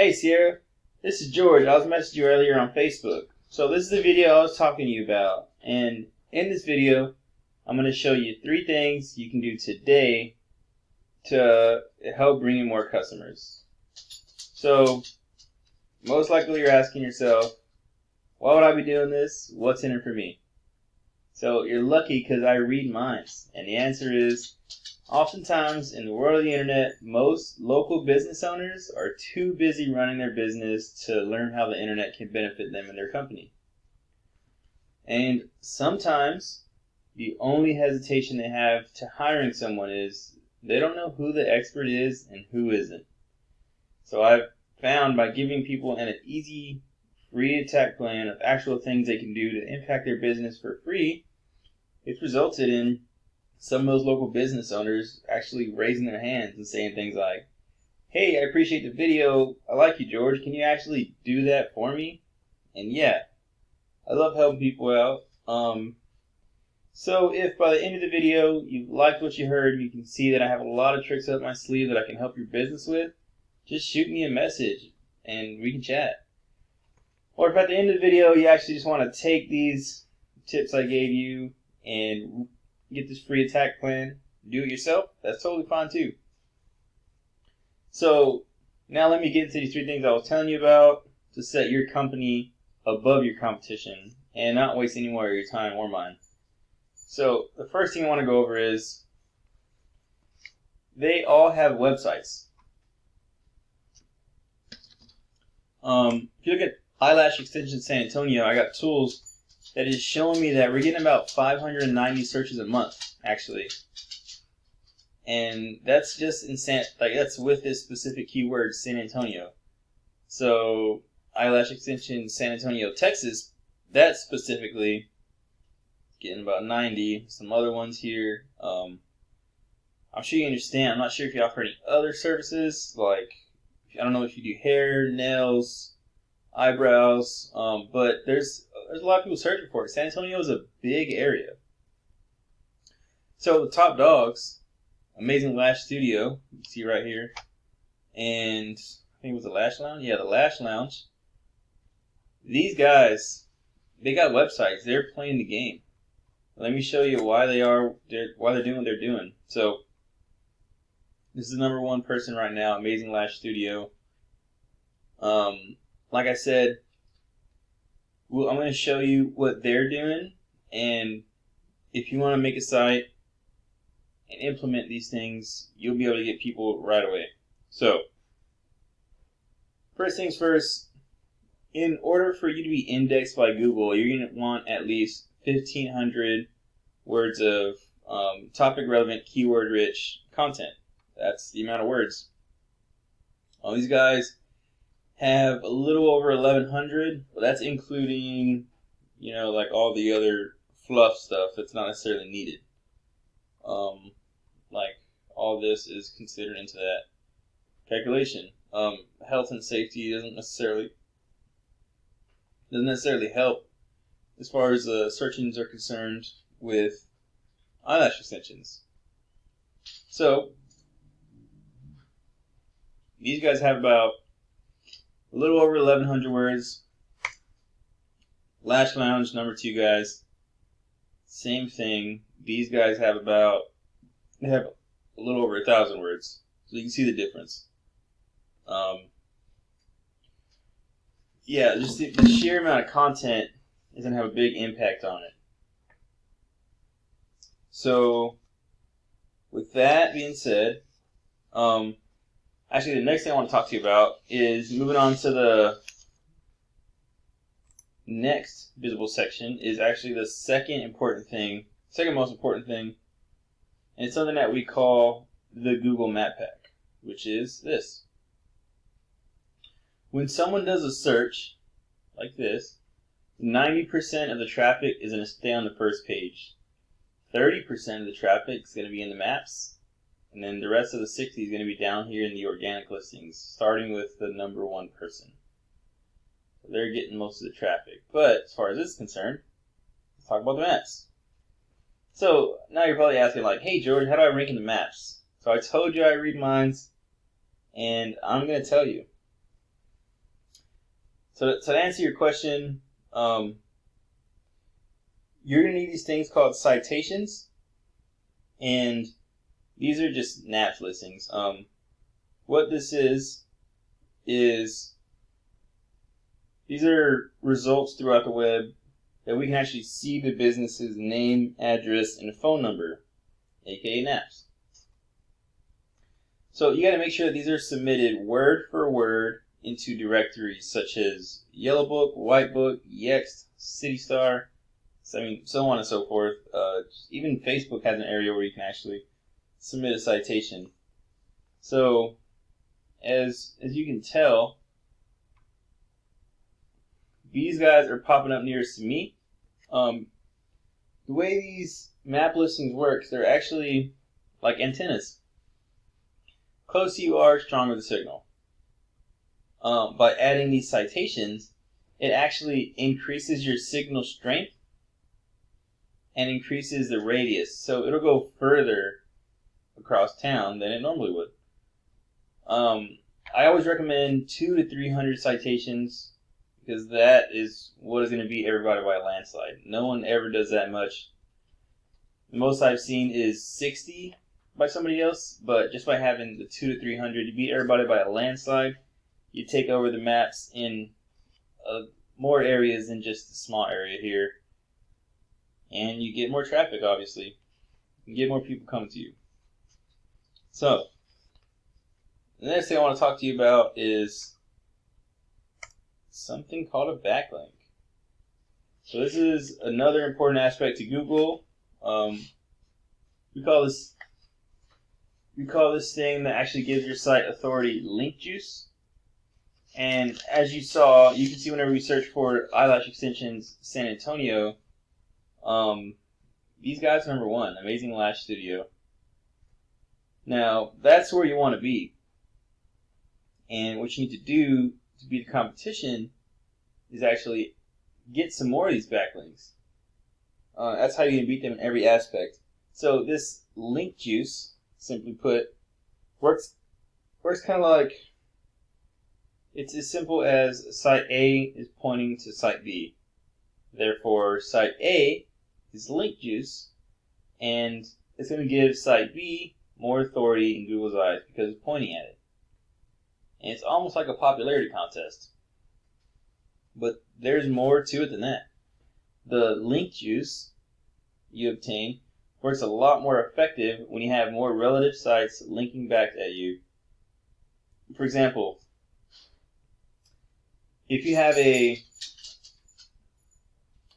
Hey Sierra, this is George. I was messaging you earlier on Facebook. So this is the video I was talking to you about. And in this video, I'm going to show you 3 things you can do today to help bring in more customers. So most likely you're asking yourself, why would I be doing this? What's in it for me? So you're lucky because I read minds. And the answer is, oftentimes in the world of the internet, most local business owners are too busy running their business to learn how the internet can benefit them and their company. And sometimes the only hesitation they have to hiring someone is they don't know who the expert is and who isn't. So I've found by giving people an easy free attack plan of actual things they can do to impact their business for free, it's resulted in some of those local business owners actually raising their hands and saying things like, hey, I appreciate the video. I like you, George. Can you actually do that for me? And yeah, I love helping people out. So if by the end of the video you liked what you heard, you can see that I have a lot of tricks up my sleeve that I can help your business with, just shoot me a message and we can chat. Or if at the end of the video you actually just want to take these tips I gave you and get this free attack plan, do it yourself, that's totally fine too. So now let me get into these 3 things I was telling you about to set your company above your competition and not waste any more of your time or mine. So the first thing I want to go over is they all have websites. If you look at Eyelash Extension San Antonio, I got tools that is showing me that we're getting about 590 searches a month, actually. And that's just that's with this specific keyword, San Antonio. So Eyelash Extension San Antonio, Texas, that specifically getting about 90. Some other ones here. I'm sure you understand. I'm not sure if you offer any other services, like I don't know if you do hair, nails, eyebrows, but there's a lot of people searching for it. San Antonio is a big area. So the top dogs, Amazing Lash Studio, you can see right here, and I think it was the Lash Lounge. Yeah, the Lash Lounge. These guys, they got websites. They're playing the game. Let me show you why they're doing what they're doing. So this is the number 1 person right now, Amazing Lash Studio. Like I said, I'm going to show you what they're doing, and if you want to make a site and implement these things, you'll be able to get people right away. So, first things first, in order for you to be indexed by Google, you're going to want at least 1,500 words of topic-relevant, keyword-rich content. That's the amount of words. All these guys have a little over 1,100, but that's including, like all the other fluff stuff that's not necessarily needed. Like all this is considered into that calculation. Health and safety doesn't necessarily help as far as search engines are concerned with eyelash extensions. So these guys have about a little over 1,100 words. Lash Lounge, number 2 guys, same thing. These guys have a little over 1,000 words. So you can see the difference. Yeah, just the sheer amount of content is going to have a big impact on it. So, with that being said, actually the next thing I want to talk to you about is moving on to the next visible section is actually the second most important thing, and it's something that we call the Google Map Pack, which is this. When someone does a search like this, 90% of the traffic is going to stay on the first page. 30% of the traffic is going to be in the maps, and then the rest of the 60 is going to be down here in the organic listings, starting with the number 1 person. So they're getting most of the traffic. But as far as this is concerned, let's talk about the maps. So now you're probably asking like, hey George, how do I rank in the maps? So I told you I read minds, and I'm going to tell you. So to answer your question, you're going to need these things called citations, and these are just NAPS listings. What this is these are results throughout the web that we can actually see the business's name, address, and phone number, aka NAPS. So you got to make sure that these are submitted word for word into directories such as Yellow Book, White Book, Yext, CityStar, so on and so forth. Even Facebook has an area where you can actually submit a citation. So, as you can tell, these guys are popping up nearest to me. The way these map listings work, they're actually like antennas. Closer you are, stronger the signal. By adding these citations, it actually increases your signal strength and increases the radius. So it'll go further across town than it normally would. I always recommend 200 to 300 citations because that is what is going to beat everybody by a landslide. No one ever does that much. The most I've seen is 60 by somebody else, but just by having the 200 to 300, you beat everybody by a landslide. You take over the maps in more areas than just a small area here. And you get more traffic, obviously. You get more people coming to you. So, the next thing I want to talk to you about is something called a backlink. So this is another important aspect to Google. We call this thing that actually gives your site authority link juice. And as you saw, you can see whenever we search for Eyelash Extensions San Antonio, these guys are number one, Amazing Lash Studio. Now, that's where you want to be. And what you need to do to beat the competition is actually get some more of these backlinks. That's how you can beat them in every aspect. So this link juice, simply put, works kind of like, it's as simple as site A is pointing to site B. Therefore, site A is link juice, and it's going to give site B more authority in Google's eyes because it's pointing at it. And it's almost like a popularity contest. But there's more to it than that. The link juice you obtain works a lot more effective when you have more relative sites linking back at you. For example, if you have a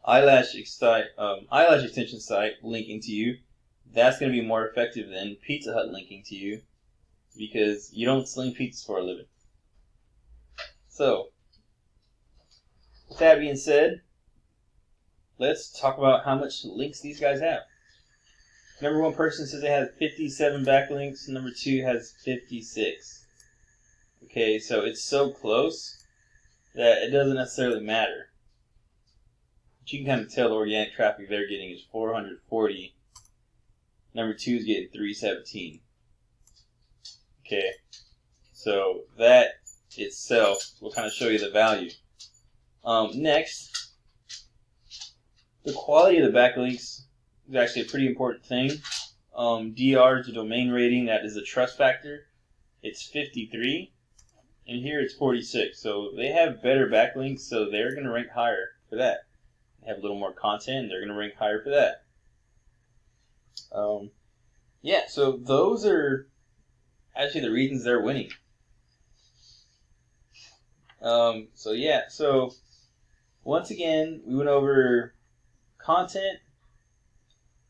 eyelash extension site linking to you, that's going to be more effective than Pizza Hut linking to you because you don't sling pizzas for a living. So, with that being said, let's talk about how much links these guys have. Number one person says they have 57 backlinks. Number two has 56. Okay, so it's so close that it doesn't necessarily matter. But you can kind of tell the organic traffic they're getting is 440. Number two is getting 317. Okay, so that itself will kind of show you the value. Next, the quality of the backlinks is actually a pretty important thing. DR is the domain rating, that is the trust factor. It's 53, and here it's 46. So they have better backlinks, so they're going to rank higher for that. They have a little more content, and they're going to rank higher for that. Yeah, so those are actually the reasons they're winning. So once again, we went over content.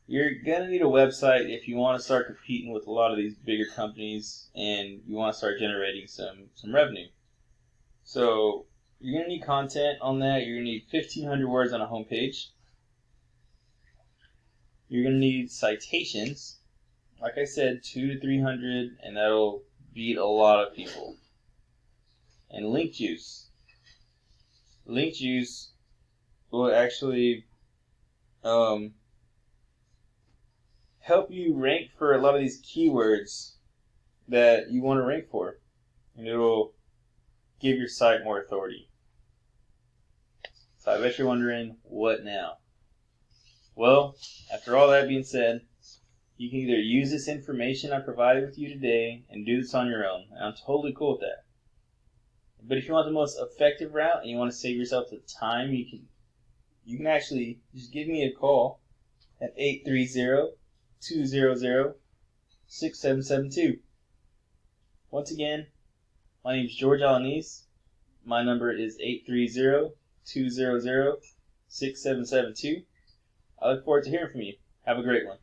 You're going to need a website if you want to start competing with a lot of these bigger companies and you want to start generating some revenue. So you're going to need content on that. You're going to need 1,500 words on a homepage. You're going to need citations. Like I said, 200 to 300, and that'll beat a lot of people. And link juice. Link juice will actually help you rank for a lot of these keywords that you want to rank for. And it will give your site more authority. So I bet you're wondering, what now? Well, after all that being said, you can either use this information I provided with you today and do this on your own, and I'm totally cool with that. But if you want the most effective route and you want to save yourself the time, you can actually just give me a call at 830-200-6772. Once again, my name is George Alanis. My number is 830-200-6772. I look forward to hearing from you. Have a great one.